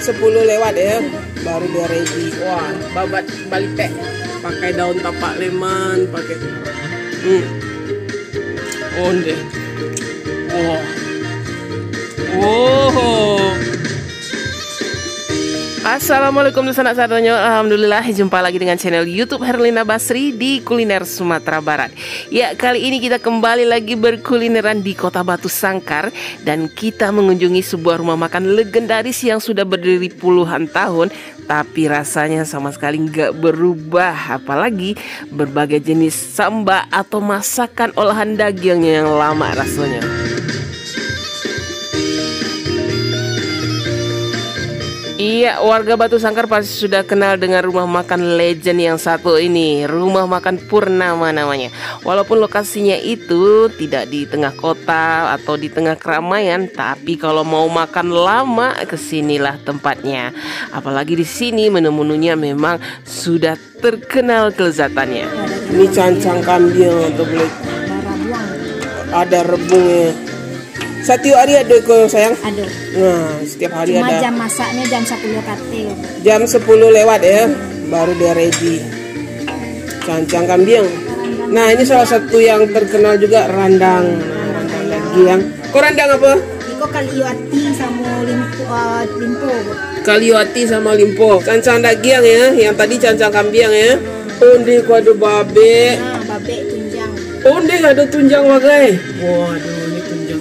10 lewat ya, baru dia ready. Wah, babat balite pakai daun tapak leman, pakai onde. Wah. Wow. Assalamualaikum sanak sadonya. Alhamdulillah jumpa lagi dengan channel YouTube Herlina Basri di Kuliner Sumatera Barat. Ya, kali ini kita kembali lagi berkulineran di Kota Batu Sangkar dan kita mengunjungi sebuah rumah makan legendaris yang sudah berdiri puluhan tahun, tapi rasanya sama sekali nggak berubah. Apalagi berbagai jenis samba atau masakan olahan dagingnya yang lama rasanya. Iya, warga Batu Sangkar pasti sudah kenal dengan rumah makan legend yang satu ini, Rumah Makan Purnama namanya. Walaupun lokasinya itu tidak di tengah kota atau di tengah keramaian, tapi kalau mau makan lama, kesinilah tempatnya. Apalagi di sini menu-menunya memang sudah terkenal kelezatannya. Ini cancang kambing atau boleh ada rebungnya. Setiap hari ada kok sayang? Ada. Nah, setiap hari cuma ada. Jam masaknya jam 10 kate. Jam 10 lewat ya, baru dia ready. Cancang kambing. Nah, ini salah satu yang terkenal juga randang. Randang daging. Kok randang apa? Iko kalioati sama limpo. Kalioati sama limpo. Cancang daging ya, yang tadi cancang kambing ya. Onde kok ada babe. Nah, babe tunjang. Onde ada tunjang wagai. Waduh, ini tunjang.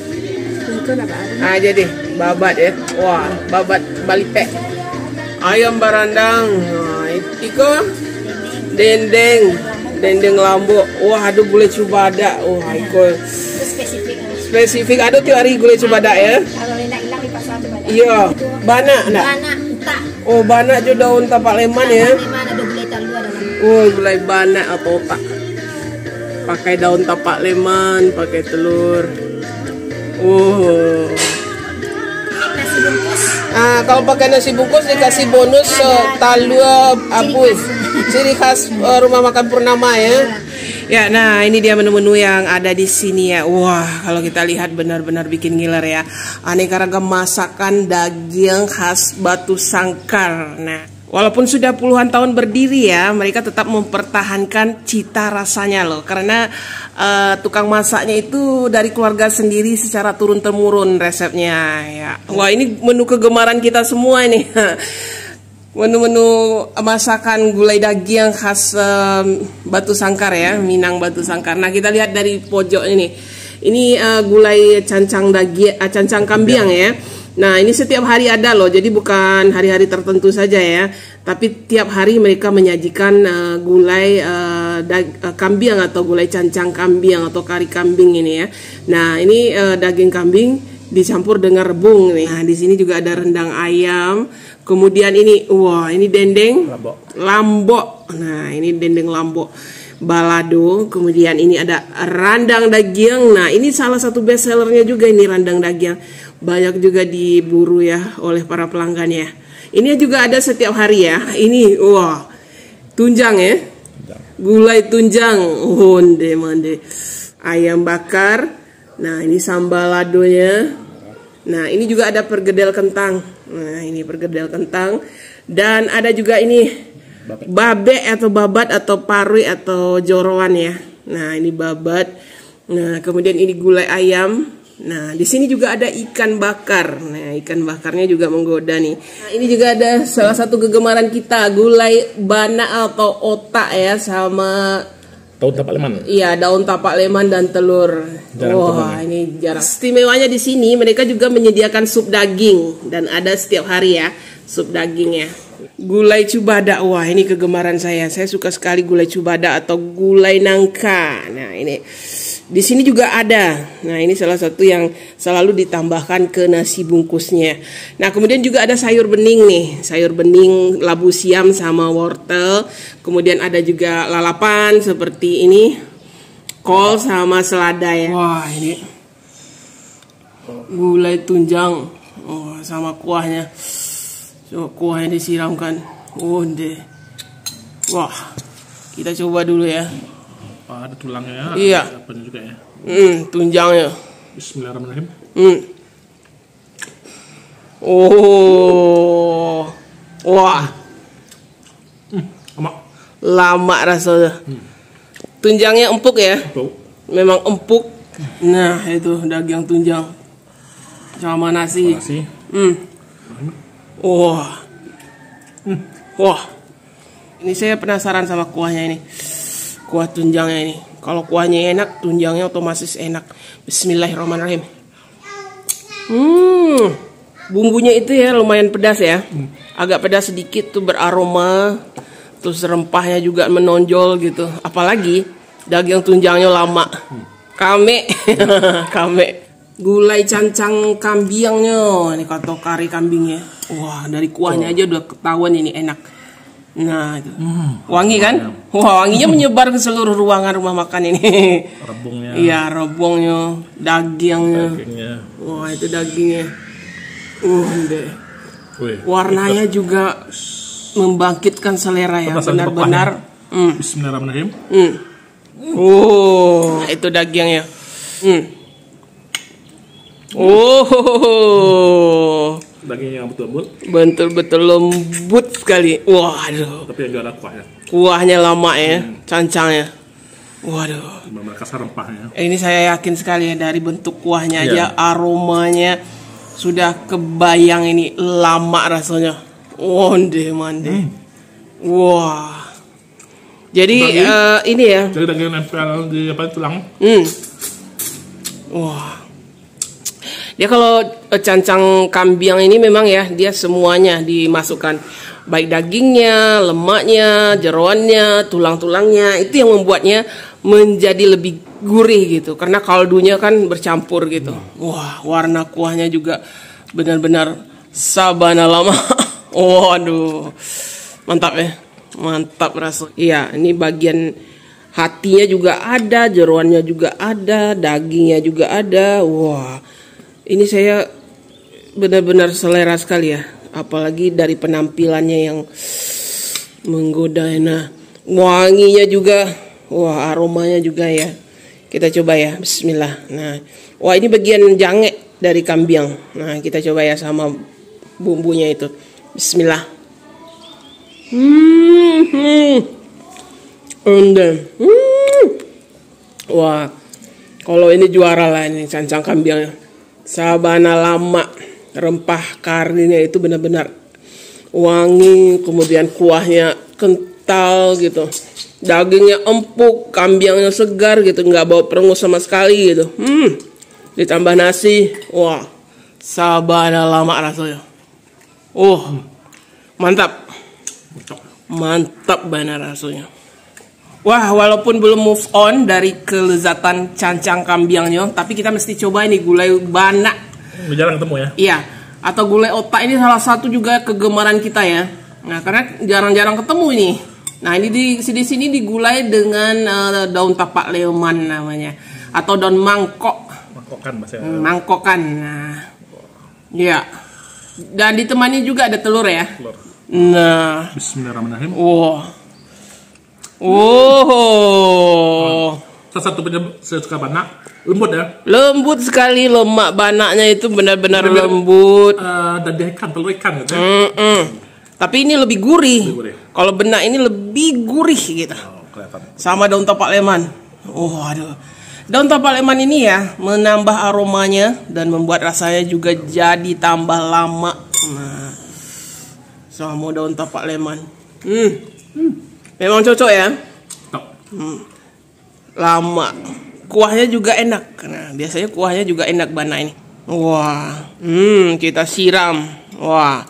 Aja deh, babat ya. Wah, babat balite. Ayam barandang. Nah, iko dendeng lambo. Wah, aduh gulai cubada. Wah, iko spesifik. Aduh tiap hari gulai cubada ya. Kalau hilang di pasar cubada. Iya, bana enggak? Bana tak. Oh, bana jo daun tapak leman ya. Leman ada gulai talu ada. Oh, gulai bana atau otak. Pakai daun tapak leman, pakai telur. Oh. Nasi bungkus. Kalau pakai nasi bungkus dikasih bonus talua apus. Ciri khas Rumah Makan Purnama ya. Ya, nah ini dia menu-menu yang ada di sini ya. Wah, kalau kita lihat benar-benar bikin ngiler ya. Aneka ragam masakan daging khas Batu Sangkar. Nah, walaupun sudah puluhan tahun berdiri ya, mereka tetap mempertahankan cita rasanya loh. Karena tukang masaknya itu dari keluarga sendiri secara turun-temurun resepnya ya. Wah, ini menu kegemaran kita semua ini. Menu-menu masakan gulai daging khas Batu Sangkar ya, Minang Batu Sangkar. Nah, kita lihat dari pojok ini. Ini gulai cancang daging, cancang kambing ya. Nah, ini setiap hari ada loh, jadi bukan hari-hari tertentu saja ya. Tapi tiap hari mereka menyajikan gulai kambing atau gulai cancang kambing atau kari kambing ini ya. Nah, ini daging kambing dicampur dengan rebung nih. Nah, di sini juga ada rendang ayam. Kemudian ini, wah, ini dendeng lambo. Nah, ini dendeng lambo. Balado, kemudian ini ada randang daging. Nah, ini salah satu best sellernya juga ini randang daging. Banyak juga diburu ya oleh para pelanggan ya. Ini juga ada setiap hari ya. Ini, wah, tunjang ya. Gulai tunjang, onde mande. Ayam bakar. Nah, ini sambal ladonya. Nah, ini juga ada pergedel kentang. Nah, ini pergedel kentang. Dan ada juga ini babe atau babat atau parui atau jorowan ya. Nah, ini babat. Nah, kemudian ini gulai ayam. Nah, di sini juga ada ikan bakar. Nah, ikan bakarnya juga menggoda nih. Nah, ini juga ada salah satu kegemaran kita, gulai bana atau otak ya, sama daun tapak leman. Iya, daun tapak leman dan telur. Wah, ini jarang. Istimewanya di sini mereka juga menyediakan sup daging dan ada setiap hari ya sup dagingnya. Gulai cubada, wah ini kegemaran saya. Saya suka sekali gulai cubada atau gulai nangka. Nah, ini di sini juga ada. Nah, ini salah satu yang selalu ditambahkan ke nasi bungkusnya. Nah, kemudian juga ada sayur bening nih. Sayur bening labu siam sama wortel. Kemudian ada juga lalapan seperti ini. Kol sama selada ya. Wah, ini gulai tunjang. Oh, sama kuahnya. So, kuahnya disiramkan. Onde. Wah, kita coba dulu ya. Ada tulangnya. Iya. Ada juga ya. Tunjangnya. Bismillahirrahmanirrahim. Oh, Wah, Emak. lama rasanya. Tunjangnya empuk ya. Tuh. Memang empuk. Nah, itu daging tunjang sama nasi. Masih. Wah. Wah. Ini saya penasaran sama kuahnya ini. Kuah tunjangnya ini. Kalau kuahnya enak, tunjangnya otomatis enak. Bismillahirrahmanirrahim. Bumbunya itu ya lumayan pedas ya. Agak pedas sedikit tuh, beraroma. Terus rempahnya juga menonjol gitu. Apalagi daging tunjangnya lama. Kame. Kame. Gulai cancang kambiangnya. Ini kata kari kambingnya. Wah, dari kuahnya aja udah ketahuan ini enak. Nah, itu. Wangi kan? Wah, wanginya menyebar ke seluruh ruangan rumah makan ini. Rebungnya. Iya, rebungnya, dagingnya. Wah, itu dagingnya. Deh. Wih, warnanya juga membangkitkan selera ya, benar-benar. Bismillahirrahmanirrahim. Oh, itu dagingnya. Oh, Dagingnya betul-betul. betul-betul lembut sekali. Waduh, Tapi agak ada kuahnya. kuahnya lama ya, cancangnya. Waduh, Benar-benar kasar rempahnya. ini saya yakin sekali ya, dari bentuk kuahnya aja, Iya. aromanya sudah kebayang ini lama rasanya. Onde mande. Wah. Jadi ini ya. Jadi daging nempel di apa tulang. Wah. Dia kalau cancang kambiang ini memang ya, dia semuanya dimasukkan. Baik dagingnya, lemaknya, jeroannya, tulang-tulangnya. Itu yang membuatnya menjadi lebih gurih gitu. Karena kaldunya kan bercampur gitu. Wah, warna kuahnya juga benar-benar sabana lama. Waduh. Mantap ya. Mantap rasa. Iya, ini bagian hatinya juga ada, jeroannya juga ada, dagingnya juga ada. Wah. Ini saya benar-benar selera sekali ya. Apalagi dari penampilannya yang menggoda. Nah, wanginya juga. Wah, aromanya juga ya. Kita coba ya. Bismillah. Nah, wah ini bagian jange dari kambiang. Nah, kita coba ya sama bumbunya itu. Bismillah. Wah, kalau ini juara lah ini cancang kambiangnya. Sabana lama, rempah karinya itu benar-benar wangi, kemudian kuahnya kental gitu, dagingnya empuk, kambiangnya segar gitu, nggak bau perengus sama sekali gitu. Ditambah nasi, wah, sabana lama rasanya. Mantap, mantap banget rasanya. Wah, walaupun belum move on dari kelezatan cancang kambiangnya, tapi kita mesti coba ini gulai banak. Jarang ketemu ya? Iya, atau gulai otak ini salah satu juga kegemaran kita ya. Nah, karena jarang-jarang ketemu ini. Nah, ini di sini digulai dengan daun tapak leman namanya, atau daun mangkok. Mangkokan bahasa. Mangkokan. Nah, iya. Dan ditemani juga ada telur ya. Telur. Nah, Bismillahirrahmanirrahim. Salah satu penyebab saya suka banak, lembut ya. Lembut sekali, lemak banaknya itu benar-benar lembut. Daging ikan, telur ikan gitu. Tapi ini lebih gurih. Lebih gurih. Kalau benak ini lebih gurih gitu. Kelihatan. Sama daun tapak leman. Aduh. Daun tapak leman ini ya menambah aromanya dan membuat rasanya juga jadi tambah lama. Nah, sama daun tapak leman. Memang cocok ya. Lama. Kuahnya juga enak. Nah, biasanya kuahnya juga enak banak ini. Wah. Kita siram. Wah.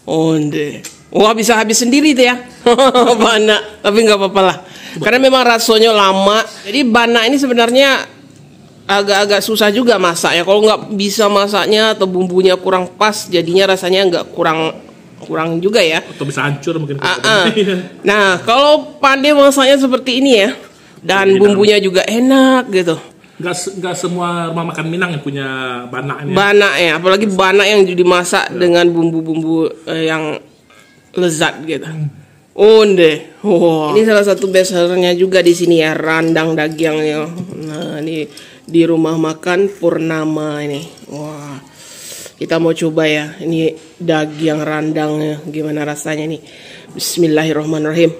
Onde. Wah, bisa habis sendiri tuh ya. Banak. Tapi nggak apa-apa lah. Karena memang rasanya lama. Jadi banak ini sebenarnya agak-agak susah juga masaknya. Kalau nggak bisa masaknya atau bumbunya kurang pas, jadinya rasanya nggak kurang juga ya. Atau bisa hancur mungkin. Nah, kalau pandai masaknya seperti ini ya, dan bumbunya juga enak gitu. Nggak semua rumah makan Minang yang punya banak ini. Banak ya, apalagi banak yang dimasak dengan bumbu-bumbu yang lezat gitu. Onde. Ini salah satu best sellernya juga di sini ya, randang dagingnya. Nah, ini di rumah makan Purnama ini. Wah. Kita mau coba ya. Ini daging randangnya gimana rasanya nih. Bismillahirrahmanirrahim.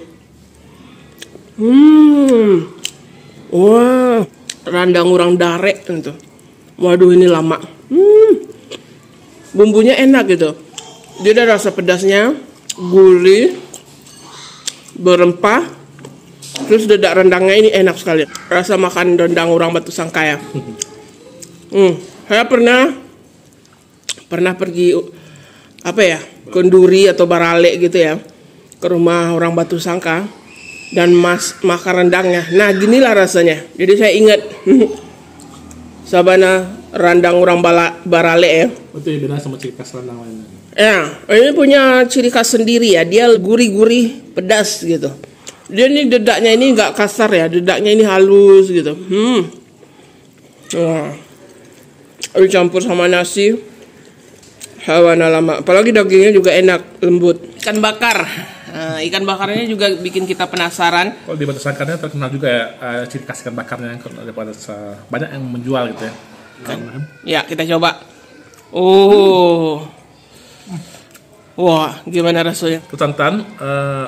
Wah, randang urang darek gitu. Waduh, ini lama. Bumbunya enak gitu. Dia ada rasa pedasnya, gurih, berempah. Terus dedak rendangnya ini enak sekali. Rasa makan rendang orang Batu Sangka ya. Saya pernah pergi apa ya, Kenduri atau Barale gitu ya, ke rumah orang Batu Sangka dan makan rendangnya. Nah, ginilah rasanya. Jadi saya ingat sabana rendang orang Barale ya. Itu beda sama ciri khas rendang lainnya. Ya, ini punya ciri khas sendiri ya. Dia gurih-gurih, pedas gitu. Dia ini dedaknya ini nggak kasar ya, dedaknya ini halus gitu. Wah, dicampur sama nasi, hawana lama. Apalagi dagingnya juga enak, lembut. Ikan bakar. Nah, ikan bakarnya juga bikin kita penasaran. Kalau di Batu Sangka terkenal juga ya ciri khas ikan bakarnya, daripada banyak yang menjual gitu ya. Ya, kita coba. Oh. Wah, gimana rasanya? Kesantan,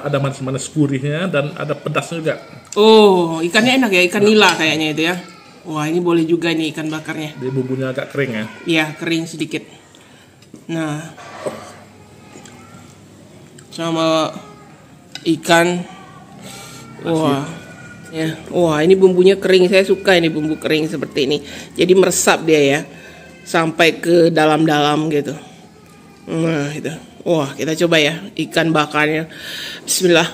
ada manis-manis gurihnya dan ada pedasnya juga. Oh, ikannya enak ya, ikan nila kayaknya itu ya. Wah, ini boleh juga nih ikan bakarnya. Dia bumbunya agak kering ya. Iya, kering sedikit. Nah, sama ikan. Wah, ya. Wah, ini bumbunya kering. Saya suka ini bumbu kering seperti ini. Jadi meresap dia ya, sampai ke dalam-dalam gitu. Nah, itu. Wah, kita coba ya ikan bakarnya. Bismillah.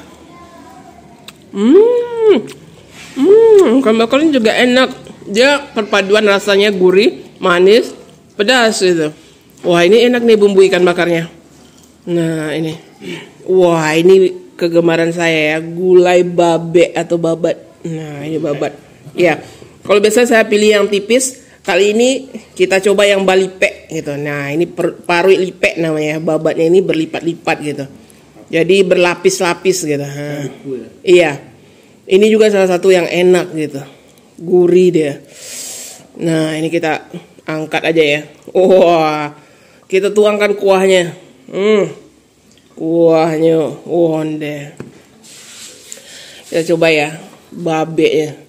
Ikan bakarnya juga enak. Dia perpaduan rasanya gurih, manis, pedas gitu. Wah, ini enak nih bumbu ikan bakarnya. Nah, ini. Wah, ini kegemaran saya ya, gulai babe atau babat. Nah, ini babat. Ya. Kalau biasa saya pilih yang tipis. Kali ini kita coba yang balipe gitu. Nah, ini parui lipe namanya. Babatnya ini berlipat-lipat gitu. Jadi berlapis-lapis gitu. Iya. Ini juga salah satu yang enak gitu. Gurih dia. Nah, ini kita angkat aja ya. Wah. Kita tuangkan kuahnya. Kuahnya. Onde. Kita coba ya babenya.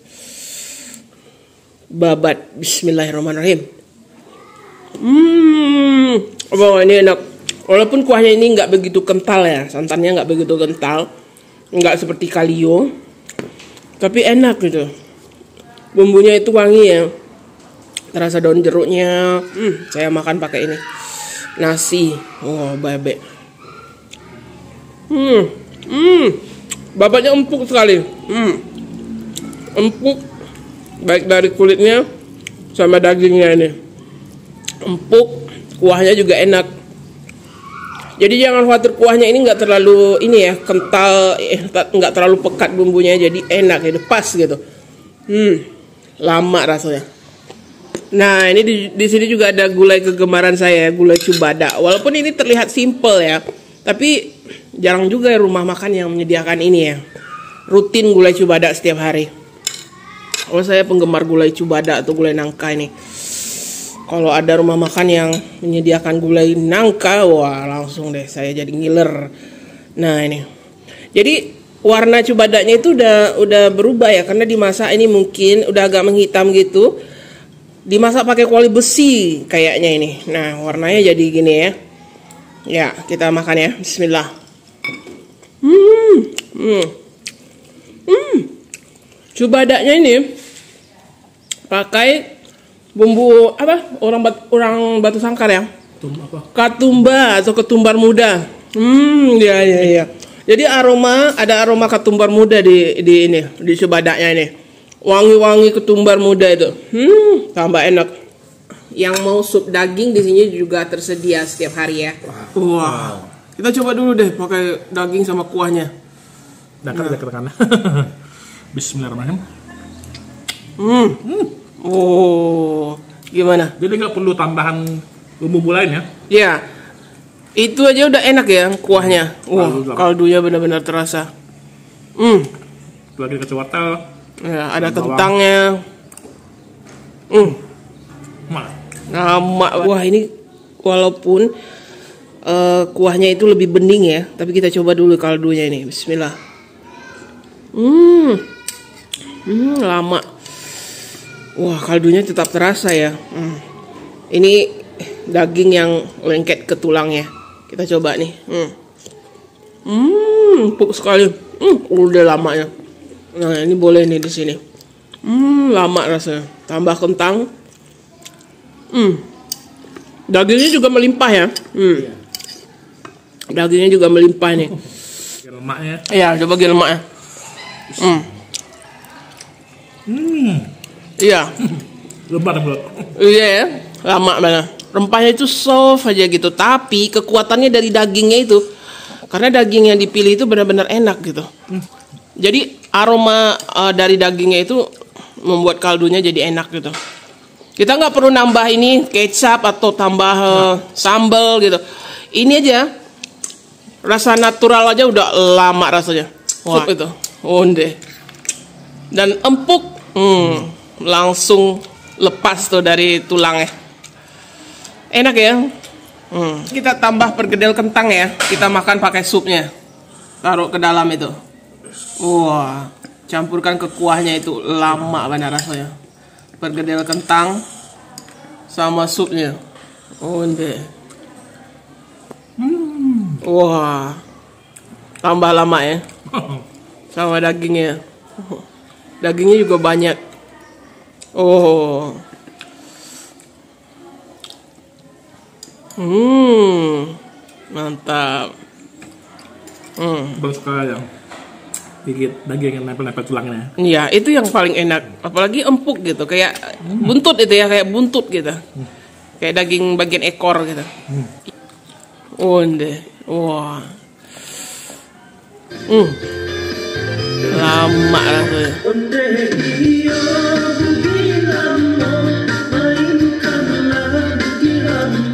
Babat. Bismillahirrahmanirrahim. Oh, ini enak. Walaupun kuahnya ini nggak begitu kental ya, santannya nggak begitu kental, nggak seperti kalio, tapi enak gitu. Bumbunya itu wangi ya, terasa daun jeruknya. Saya makan pakai ini nasi. Oh, babe. Babatnya empuk sekali. Empuk. Baik dari kulitnya sama dagingnya ini. Empuk, kuahnya juga enak. Jadi jangan khawatir kuahnya ini nggak terlalu ini ya, kental, nggak terlalu pekat bumbunya, jadi enak gitu, pas gitu. Lama rasanya. Nah, ini di sini juga ada gulai kegemaran saya, gulai cubada. Walaupun ini terlihat simple ya, tapi jarang juga rumah makan yang menyediakan ini ya. Rutin gulai cubada setiap hari. Kalau saya penggemar gulai cubada atau gulai nangka ini. Kalau ada rumah makan yang menyediakan gulai nangka, wah langsung deh saya jadi ngiler. Nah, ini. Jadi warna cubadanya itu udah berubah ya, karena dimasak ini mungkin udah agak menghitam gitu. Dimasak pakai kuali besi kayaknya ini. Nah, warnanya jadi gini ya. Ya, kita makan ya. Bismillah. Cubadanya ini pakai bumbu apa? Orang Batu Sangkar ya. Katumba atau ketumbar muda. Ya. Jadi ada aroma ketumbar muda di cubadanya ini. Wangi-wangi ketumbar muda itu. Tambah enak. Yang mau sup daging di sini juga tersedia setiap hari ya. Wow. Kita coba dulu deh pakai daging sama kuahnya. Dekat. Bismillahirrahmanirrahim. Oh, gimana? Jadi nggak perlu tambahan bumbu lain ya? Ya, itu aja udah enak ya kuahnya. Wah, kaldunya benar-benar terasa. Lagi kecil wortel. Ya, ada kentangnya. Nama. Wah, ini walaupun kuahnya itu lebih bening ya, tapi kita coba dulu kaldunya ini. Bismillah. Lama. Wah, kaldunya tetap terasa ya. Ini daging yang lengket ke tulangnya. Kita coba nih. Empuk sekali. Udah lamanya. Nah, ini boleh nih di sini. Lama rasanya. Tambah kentang. Dagingnya juga melimpah ya. Dagingnya juga melimpah nih. Lemaknya. Iya, coba bagi lemaknya. Iya. Lebat bro. Iya ya, lama mana. Rempahnya itu soft aja gitu, tapi kekuatannya dari dagingnya itu. Karena daging yang dipilih itu benar-benar enak gitu. Jadi aroma dari dagingnya itu membuat kaldunya jadi enak gitu. Kita nggak perlu nambah ini kecap atau tambah sambal gitu. Ini aja rasa natural aja udah lama rasanya. Sup itu, onde. Dan empuk, langsung lepas tuh dari tulangnya. Enak ya. Kita tambah perkedel kentang ya. Kita makan pakai supnya. Taruh ke dalam itu. Wah, campurkan ke kuahnya itu lama benar rasanya. Perkedel kentang sama supnya. Onde. Wah, tambah lama ya. Sama dagingnya. Dagingnya juga banyak. Oh. Mantap. Baru sekali ya. Dikit daging yang nempel-nempel tulangnya. Iya, itu yang paling enak. Apalagi empuk gitu, kayak buntut itu ya, kayak buntut gitu. Kayak daging bagian ekor gitu. Onde. Wah. Lama rasanya.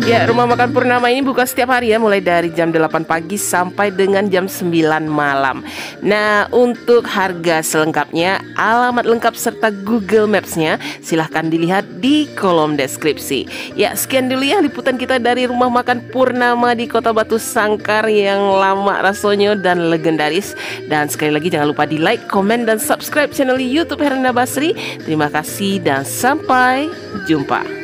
Ya, Rumah Makan Purnama ini buka setiap hari ya, mulai dari jam 8 pagi sampai dengan jam 9 malam. Nah, untuk harga selengkapnya, alamat lengkap serta Google Maps-nya silahkan dilihat di kolom deskripsi. Ya, sekian dulu ya liputan kita dari Rumah Makan Purnama di Kota Batu Sangkar yang lama rasanya dan legendaris. Dan sekali lagi jangan lupa di like, komen, dan subscribe channel YouTube Heranda Basri. Terima kasih dan sampai jumpa.